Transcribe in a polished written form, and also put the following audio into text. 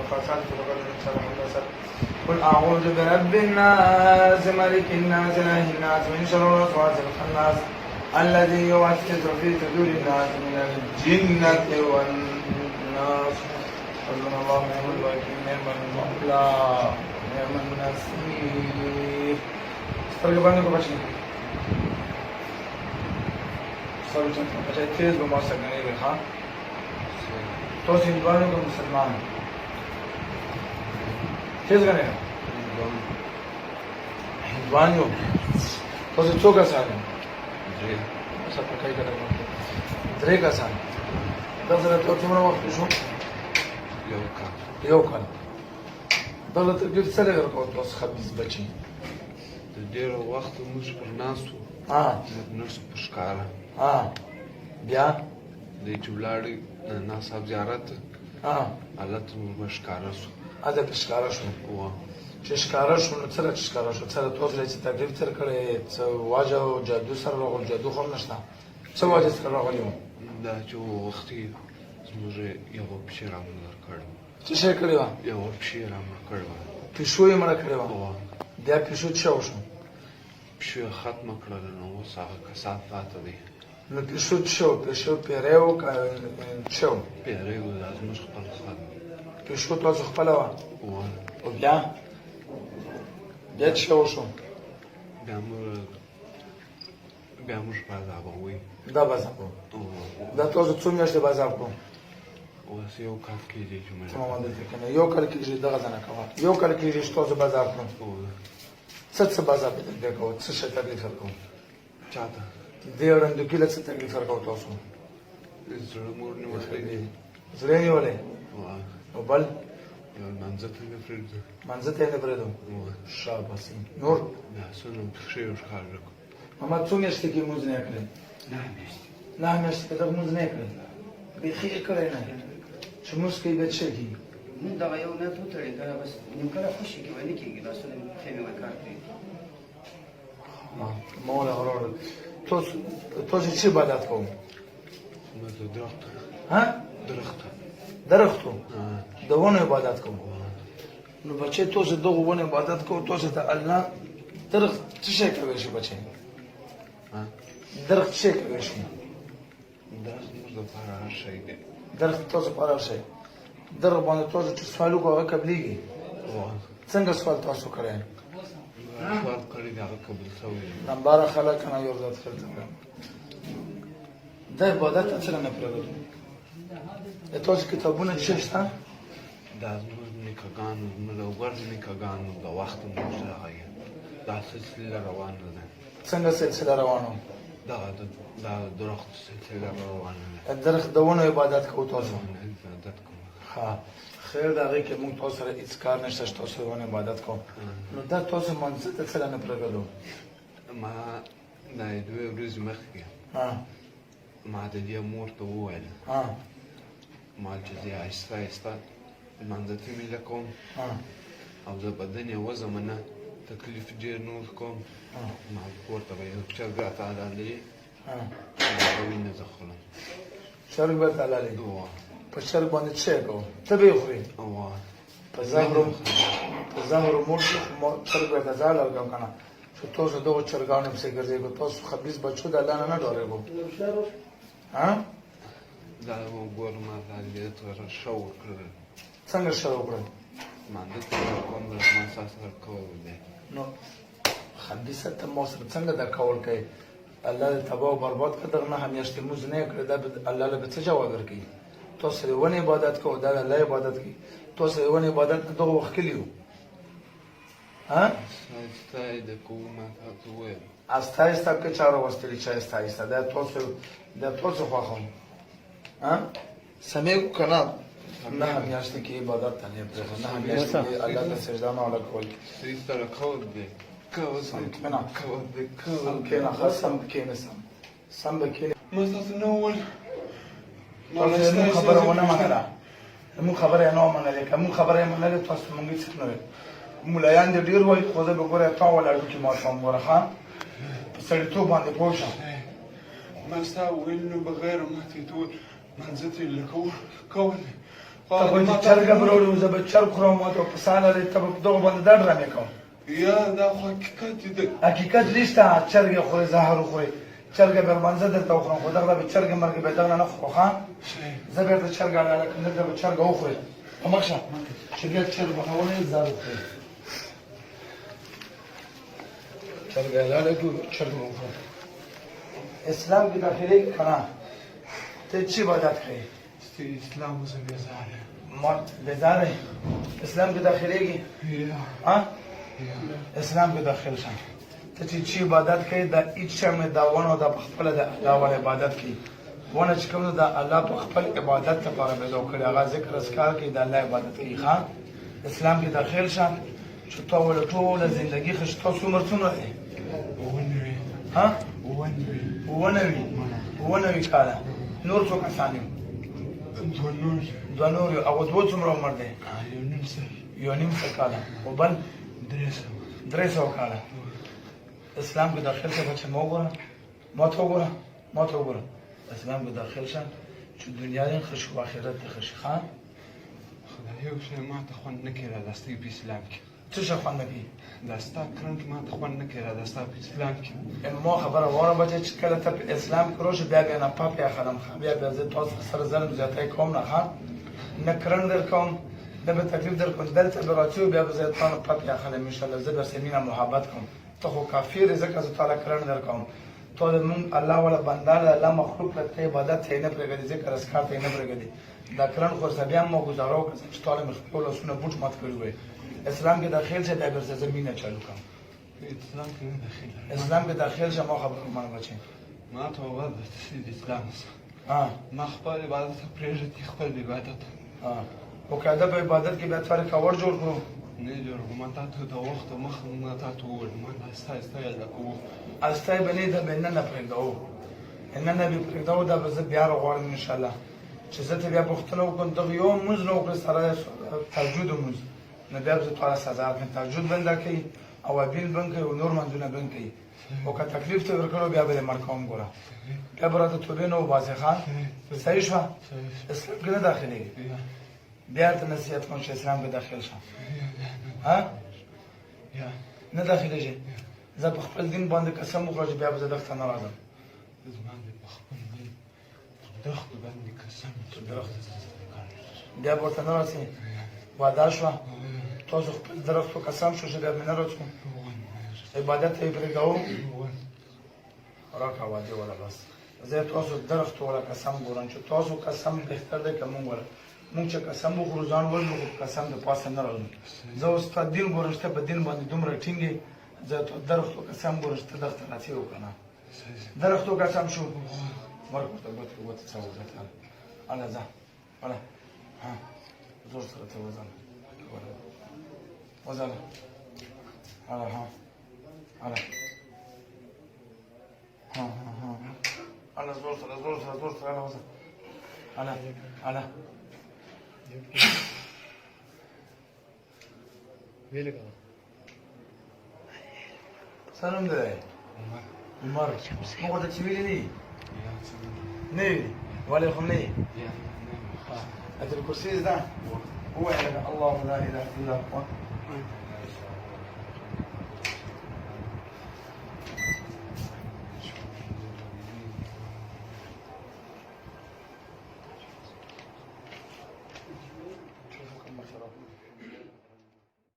والخاصات وتقبل من شر الناس. قل أعوذ برب الناس ملك الناس إله الناس من شر الوسواس الخناس الذي يوسوس في صدور الناس من الجنة والناس. حسبنا الله ونعم الوكيل نعم المولى نعم النصير. سترګې باندې کو بچي سره چې بچي تیز به ما سره نه وي ها تاسو هندوانو کوم مسلمان تیز غنه هندوانو تاسو څوک اسانه درې څه پکای کړه درې کسان دا سره ته څومره وخت شو یو کال دغه ترګر سره ورکو تاسو خبيز بچي د ډیرو وخت موږ پر ناستو نرسو پر ښکاره بیا دی چې ولاړې ناصاب زیارت هلته موږ به ښکاره شو هلته پې ښکاره شو چې ښکاره شو نو څه چې ښکاره شو څه تاسو چې تکلیف تېر کړی څه واجه او جادو سره راغلی جادو خو هم نشته څه واجه سره راغلی وو دا چې وختي زموږ یوه پښې رامړه کړې څه شی کړې وه یوه پښې رامړه کړې وه پیشو یې مړه کړې وه بیا پیشو څه وشو پیشو یې ختمه کړله نو اوس هغه کسات پاته دی نو پیشو څه و پیشو پیری و که څه و پیری و دا زموږ خپل خد پیشو تاسو خپله وه او بیا څه وشو بیا موږ بازابه وی دا بازابه دا تاسو څو میاشتې بازاب کړو اوس یو کال کېږي چې موږ یو کال کېږي دغه ځنه کوه یو کال کېږي چې تاسو بازاب کړو څه بازاب یې دلته کوه څه شی تکلیف ورکوو چاته دې وړاندوکي له څه تکلیف ورکوو تاسو زړه مور نیولی دی زړه یې نیولی او بل منځه ته نه پرېږدو منځه ته یې نه پرېږدو شاباسي نور لاسونه پښې ورښکاره کړو محمد څو میاشتې کې لمونځ نه یې کړی 9 میاشتې کې دغه لمونځ نه یې کړی بیخي یې کړی نه چې لمونځ کوي بیا څه کېږي مونږ دغه یو نیت وتړي کله بس نیم کله خوشي کې وای نه کېږي لاسونه مې پښې مې وای کار کوي مولا غرور تاسو څه عبادت کوو موږ د درختو درختو د ونو عبادت کوو نو بچې تاسو دغه ونو عبادت کوو تاسو ته الله درخت څه شی کولی شي بچې درخت څه شی کولی شي درخت موږ دپاره هر شی دی درخت تاسو لپاره هر شی درخت باندې تاسو چې سوال وکړو هغه قبلېږي څنګه سوال تاسو کړی سوال کړی دی هغه قبول شوی دی نمباره خلک نه یو ذات خیر ته دا عبادت سره نه پرېږدو د تاسو کتابونه څه شته دا زموږ نیکهګانو زموږ د ورځ نیکهګانو د وخت موږ هغه دا سلسله روانه ده څنګه سلسله روانه دغه د درخت سلسله روانه ده درخت د ونو عبادت کوو تاسو عبادت کوو ښه خیر د هغې کې موږ تاسو سره هېڅ کار نشته چې تاسو د ونو عبادت کوو نو دا تاسو منځه ته څه نه پرېږدو ما دا 2 ورځې مخکې ما د دې مور ته وویل ما چې زه آهسته آهسته لمانځه ته مې کوم او د بدن یې وزم نه تکلیف ډېر نور کوم ما کور ته به یو چرګ راته حلالوي هغه وینه زه خورم چرګ به ورته حلالوي په چرګ باندې څه یې کوو ته به یې خورې په زهرو موړ شي چرګ به ورته زه حلالوم که نه چې تاسو دغو چرګانو پسې ګرځېږو تاسو خبیث بچو د الله نه نه ډارېږو دا وګوره ما دا دې ته ښه وکړل څنګه ښه وکړل مانده ته کوم د ما سره کول دی نو خبیثه ته ما سره څنګه دا کول کوي الله دې تباه او برباد کړه دغه 9 میاشتې لمونځ نه یې کړی دا الله له به څه جواب ورکوي تاسو د ونې عبادت کوو دا د الله عبادت کوي تاسو د ونې عبادت نه دغه وخت کلي وو آهسته یې د کوو ما تاته وویل آهسته آهسته که چا راوستلي چې آهسته آهسته دا تاسو خوښوم سمېږو که نه 9 میاشتې کې عبادت ته نه یې پرېښود 9 میاشتې کې الله ته سجده نه وله کول سړي سره کول دی سم کښېنه ښه سم کښېنه سم به کښېنې ما تاسو نه وویل تاسو زموږ خبره ونه منله زموږ خبره یې نه ومنلې که موږ خبره یې منلې تاسو مونږ هېڅ نه ویل ملایان دې ډېر وایي خو زه به ګوره تا وله هډوکي ماتوم ګوره ښه په سړیتوب باندې پوه شه ما ستا ویل نو بغیر ما ته یې ته وویل منځه ته یې کول تبا چې چرګه بروړي وزه به چرګ خورم ما ته په ساله لري ته به په دغه باندې دا ډرامې کوم یا دا خو حقیقت دی حقیقت نشته چرګې خوري زهر خوري چرګه به منځه درته وخورم خو دغه به چرګې مرګې به دغه نه خورو ښه زه بېرته چرګ اړه کوم دلته به چرګه وخوري په مخ شه چې بیا چرګ به هولی زهر وخوري چرګه اړه کړو چرګ به وخوري اسلام کې داخلي که نه ته چی عبادت کوې اسلام اوس بیزاره ما بیزاره اسلام کې داخلېږي ها اسلام کې داخل شه ته چې چی عبادت کوي دا هیڅ شی مې دا ونه دا په خپله د الله ول عبادت کوي ونه چې کوم دا الله په خپل عبادت لپاره پیدا کړی هغه ذکر اذکار کوي د الله عبادت کوي ښه اسلام کې داخل شه چې تا ول ټوله زندګي ښه چې تاسو عمر څومره دی ها 99 کاله نور څو کسان یو دوه نور یو او دوه څومره عمر دی یو نیم سل کاله او بل 300 کاله اسلام کې داخل شه بچه ما وګوره ما ته وګوره اسلام کې داخل شه چې دنیا دې ښه شي او آخرت دې ښه شي ښه خدای یو شی ما ته خوند نه کوي راستی په اسلام کې څه شی خوند نه کوي دا ستا کرنټ ما ته خوند نه کوي راستا په اسلام کې ما خبره واوره بچه چې کله ته په اسلام کې روشه بیا نه پاپ یا خلم بیا زه تاسو سره ظلم زیاتی کوم نه ښه نه کرنټ در کوم نه به تکلیف در کوم دلته به راځو بیا به زه تاسو پاپ یا خلم انشاءالله زه درسره مینه محبت کوم ته خو کافر ځکه زه تعالی کرنټ در کوم ته مونږ الله ولا بندار الله مخلوق ته عبادت ته نه پرېږدي ذکر اسکار ته نه پرېږدي دا کرنټ خو بیا مو گزارو چې تعالی مخلوق له سونه بوت مات کړی وي اسلام کې داخل شه دا ورته زمينه چالو کوم اسلام کې نه داخل اسلام کې داخل شه ما خبر کوم بچي ما ته وایي د اسلام ها ما خپل عبادت پرېږدي خپل عبادت ها او کله په عبادت کې به فرق اور جوړ کړو نه جوړ ما ته د وخت مخ ما ته وویل ما استا یاله کو استای بنې دا بنه نه پرېږدو ان نه به پرېږدو دا به زه بیا راغورم ان شاء الله چې زه ته بیا پوښتنه وکړم دغه یو موږ نو کړ سره تهجد موږ نه بیا زه تعالی سزا کوم تهجد بنده کوي او ابین بند کوي او نور منځونه بند کوي او که تکلیف ته ورکړو بیا به مرکوم ګوره بیا به راته توبې نو بازي خان صحیح شو اسلام کې نه داخلي بیا ته نصیحت کوم چې اسلام کې داخل شه ها نه داخليږي زه په خپل دین باندې قسم وخورم بیا به زه دغه نه راځم زما په خپل دین درخت باندې قسم بیا ورته نه راځي وعده شو تاسو خپل درخت په قسم شو چې بیا مې نه راځم عبادت یې پرېږدو راکا وعده ولا بس زه تاسو درخت ولا قسم ګورم چې تاسو قسم بهتر دی که مونږ ولا مونږ چې قسم وخورو ځان وژنو خو قسم د پاسه نه راځو زه اوس ستا دین ګورم چې ته په دین باندې دومره ټینګ یې زه درختو قسم ګورم چې ته دغه ته راځې وکنه درختو قسم شو مرګ ورته ګوتې څه وځه الله ځه الله ها زور سره ته وځه الله ها الله الله زور سره الله وځه الله ویلګه سلام دی عمر هغه د چویلې نه ولا خو نه اجل الكرسي ده هو الله لا اله الا هو